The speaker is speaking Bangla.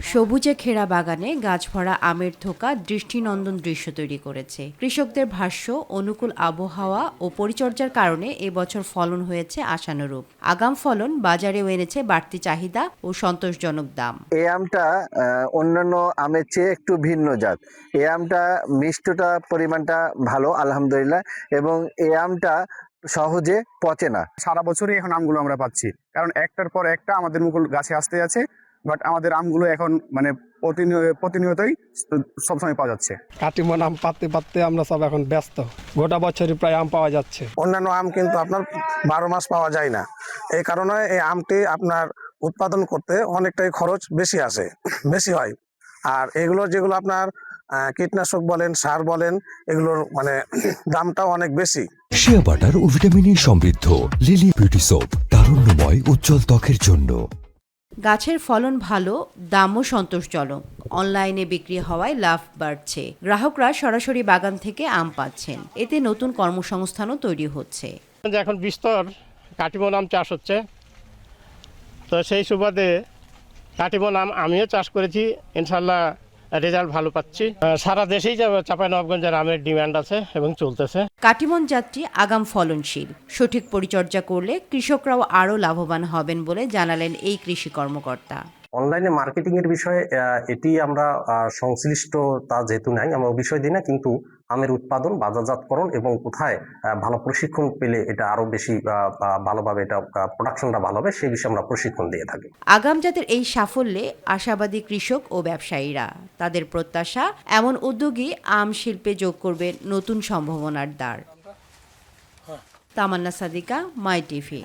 সবুজে ঘেরা বাগানে গাছ ভরা আমের থোকা দৃষ্টিনন্দন দৃশ্য তৈরি করেছে। কৃষকদের ভাষ্য, অনুকূল আবহাওয়া ও পরিচর্যার কারণে এবছর ফলন হয়েছে আশানুরূপ। আগাম ফলন বাজারেও এনেছে বাড়তি চাহিদা ও সন্তোষজনক দাম। এই আমটা অন্যান্য আমের চেয়ে একটু ভিন্ন জাত। এই আমটা মিষ্টতা পরিমাণটা ভালো আলহামদুলিল্লাহ, এবং এই আমটা সহজে পচে না। সারা বছরই এখন আমগুলো আমরা পাচ্ছি, কারণ একটার পর একটা আমাদের মুকুল গাছে আসতে আছে। বাট আমাদের আমগুলো এখন মানে প্রতিনিয়তই সবসময় পাওয়া যাচ্ছে। কাটিমন আম পাততে পাততে আমরা সব এখন ব্যস্ত। গোটা বছরই প্রায় আম পাওয়া যাচ্ছে। অন্যান্য আম কিন্তু আপনার 12 মাস পাওয়া যায় না। এই কারণে এই আমটি আপনার উৎপাদন করতে অনেকটাই খরচ বেশি হয়। আর এগুলো যেগুলো আপনার কীটনাশক বলেন, সার বলেন, এগুলোর মানে দামটাও অনেক বেশি। শিয়া বাটার ও ভিটামিনে সমৃদ্ধ লিলি বিউটি সোপ, তারুণ্যময় উজ্জ্বল ত্বকের জন্য। গাছের ফলন ভালো, দামও সন্তোষজনক। অনলাইনে বিক্রি হওয়ায় লাভ বাড়ছে। গ্রাহকরা সরাসরি বাগান থেকে আম পাচ্ছেন। এতে নতুন কর্মসংস্থানও তৈরি হচ্ছে। এখন বিস্তর কাটিমন আম চাষ হচ্ছে, তো সেই সুবাদে কাটিমন আম আমিও চাষ করেছি। ইনশাল্লাহ রেজাল্ট ভালো পাচ্ছি। সারা দেশেই চাঁপাইনবাবগঞ্জের আমের ডিমান্ড আছে এবং চলতেছে। কাটিমন জাতটি আগাম ফলনশীল। সঠিক পরিচর্যা করলে কৃষকরাও আরও লাভবান হবেন বলে জানালেন এই কৃষি কর্মকর্তা। অনলাইনে মার্কেটিং এর বিষয়ে এটি আমরা সংশ্লিষ্টতা যেহেতু নাই, আমরা বিষয় দিই না, কিন্তু আমের উৎপাদন, বাজারজাতকরণ এবং কোথায় ভালো প্রশিক্ষণ পেলে এটা আরো বেশি ভালোভাবে এটা প্রোডাকশনটা ভালো হবে সেই বিষয়ে আমরা প্রশিক্ষণ দিয়ে থাকি। আগাম জাতের এই সাফল্যে আশাবাদী কৃষক ও ব্যবসায়ীরা। তাদের প্রত্যাশা, এমন উদ্যোগই আম শিল্পে যোগ করবে নতুন সম্ভাবনার দ্বার। তামান্না সাদিকা, মাই টিভি।